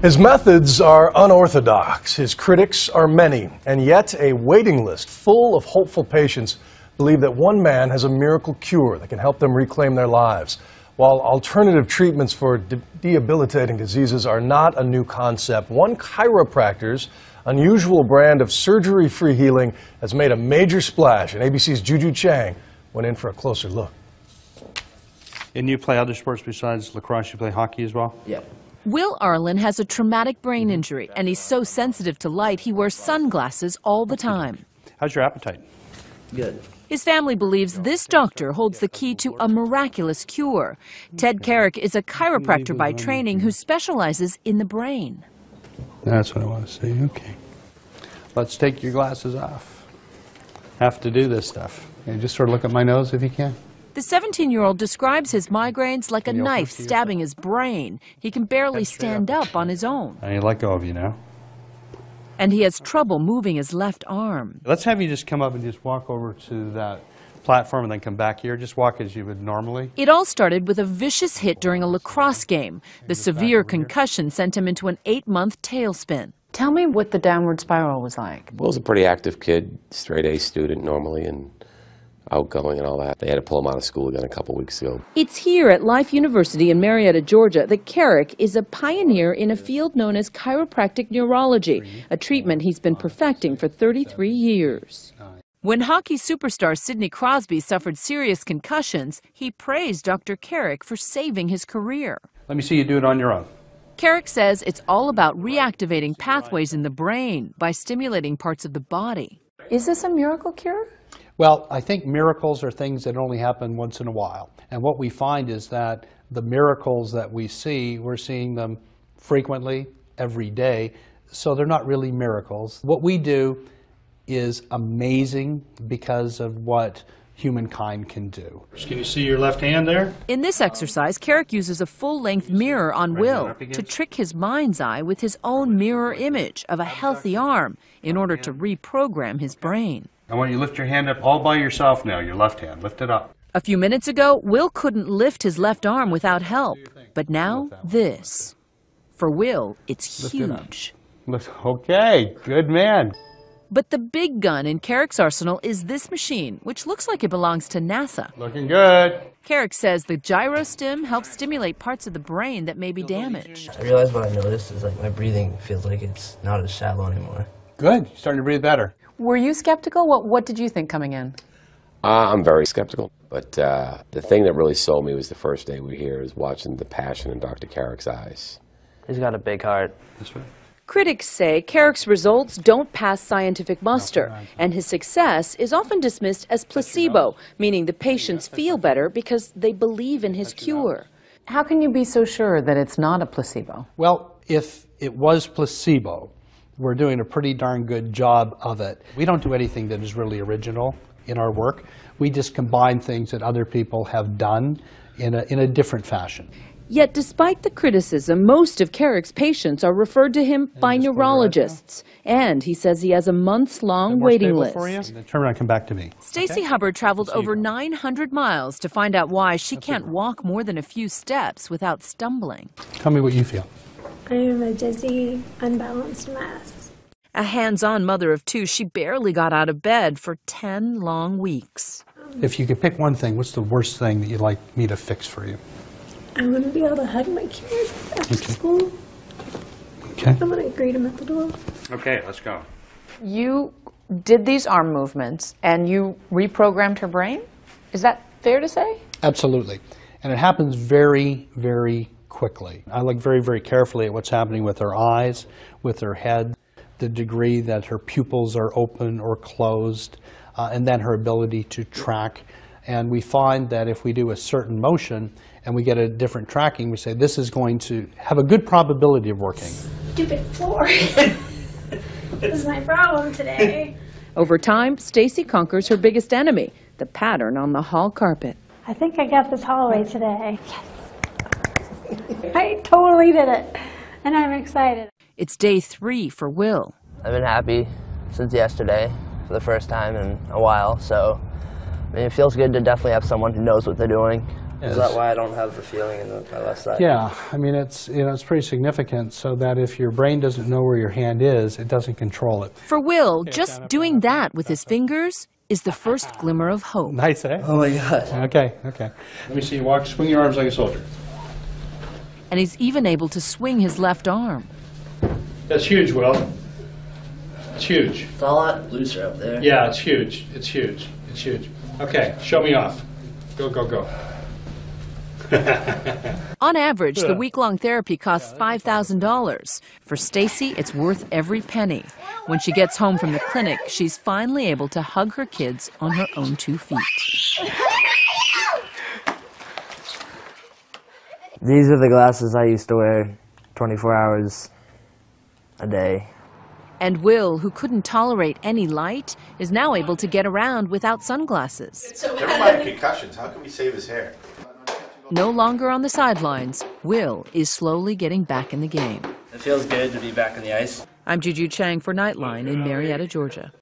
His methods are unorthodox, his critics are many, and yet a waiting list full of hopeful patients believe that one man has a miracle cure that can help them reclaim their lives. While alternative treatments for debilitating diseases are not a new concept, one chiropractor's unusual brand of surgery-free healing has made a major splash, and ABC's Juju Chang went in for a closer look. And you play other sports besides lacrosse? You play hockey as well? Yeah. Will Arlen has a traumatic brain injury, and he's so sensitive to light he wears sunglasses all the time. How's your appetite? Good. His family believes this doctor holds the key to a miraculous cure. Ted Carrick is a chiropractor by training who specializes in the brain. That's what I want to see. Okay. Let's take your glasses off. Have to do this stuff. Okay, just sort of look at my nose if you can. The 17-year-old describes his migraines like a knife stabbing his brain. He can barely stand up on his own. I need to let go of you now. And he has trouble moving his left arm. Let's have you just come up and just walk over to that platform and then come back here. Just walk as you would normally. It all started with a vicious hit during a lacrosse game. The severe concussion sent him into an 8-month tailspin. Tell me what the downward spiral was like. Will's a pretty active kid, straight A student normally, and outgoing and all that. They had to pull him out of school again a couple weeks ago. It's here at Life University in Marietta, Georgia, that Carrick is a pioneer in a field known as chiropractic neurology, a treatment he's been perfecting for 33 years. When hockey superstar Sidney Crosby suffered serious concussions, he praised Dr. Carrick for saving his career. Let me see you do it on your own. Carrick says it's all about reactivating pathways in the brain by stimulating parts of the body. Is this a miracle cure? Well, I think miracles are things that only happen once in a while. And what we find is that the miracles that we see, we're seeing them frequently, every day, so they're not really miracles. What we do is amazing because of what humankind can do. Can you see your left hand there? In this exercise, Carrick uses a full-length mirror on Will to trick his mind's eye with his own mirror image of a healthy arm in order to reprogram his brain. I want you to lift your hand up all by yourself now, your left hand. Lift it up. A few minutes ago, Will couldn't lift his left arm without help. But now, this. For Will, it's huge. Okay, good man. But the big gun in Carrick's arsenal is this machine, which looks like it belongs to NASA. Looking good. Carrick says the gyrostim helps stimulate parts of the brain that may be damaged. I realized what I noticed is like my breathing feels like it's not as shallow anymore. Good. You're starting to breathe better. Were you skeptical? What did you think coming in? I'm very skeptical, but the thing that really sold me was the first day we were here, is watching the passion in Dr. Carrick's eyes. He's got a big heart. This way. Critics say Carrick's results don't pass scientific muster, and his success is often dismissed as placebo, meaning the patients feel better because they believe in his cure. How can you be so sure that it's not a placebo? Well, if it was placebo, we're doing a pretty darn good job of it. We don't do anything that is really original in our work. We just combine things that other people have done in a different fashion. Yet despite the criticism, most of Carrick's patients are referred to him by neurologists. And he says he has a months-long waiting list. Turn around and come back to me. Stacey Hubbard traveled over 900 miles to find out why she can't walk more than a few steps without stumbling. Tell me what you feel. I am a dizzy, unbalanced mess. A hands-on mother of two, she barely got out of bed for 10 long weeks. If you could pick one thing, what's the worst thing that you'd like me to fix for you? I want to be able to hug my kids after school. Okay. I want to greet them at the door. Okay, let's go. You did these arm movements and you reprogrammed her brain? Is that fair to say? Absolutely. And it happens very, very quickly. I look very, very carefully at what's happening with her eyes, with her head, the degree that her pupils are open or closed, and then her ability to track. And we find that if we do a certain motion and we get a different tracking, we say this is going to have a good probability of working. Stupid floor. This is my problem today. Over time, Stacey conquers her biggest enemy, the pattern on the hall carpet. I think I got this hallway today. Yes. I totally did it. And I'm excited. It's day 3 for Will. I've been happy since yesterday for the first time in a while, so I mean, it feels good to definitely have someone who knows what they're doing Is that why I don't have the feeling in my left side? Yeah, I mean, it's pretty significant, so that if your brain doesn't know where your hand is, it doesn't control it. For Will, just doing that with his fingers is the first glimmer of hope. Nice, eh? Oh my God. Okay. Let me see you walk, swing your arms like a soldier. And he's even able to swing his left arm. That's huge, Will. It's huge. It's a lot looser up there. Yeah, it's huge. It's huge. It's huge. Okay, show me off. Go, go, go. On average, the week-long therapy costs $5,000. For Stacey, it's worth every penny. When she gets home from the clinic, she's finally able to hug her kids on her own 2 feet. These are the glasses I used to wear 24 hours a day. And Will, who couldn't tolerate any light, is now able to get around without sunglasses. Never mind concussions. How can we save his hair? No longer on the sidelines, Will is slowly getting back in the game. It feels good to be back on the ice. I'm Juju Chang for Nightline in Marietta, Georgia.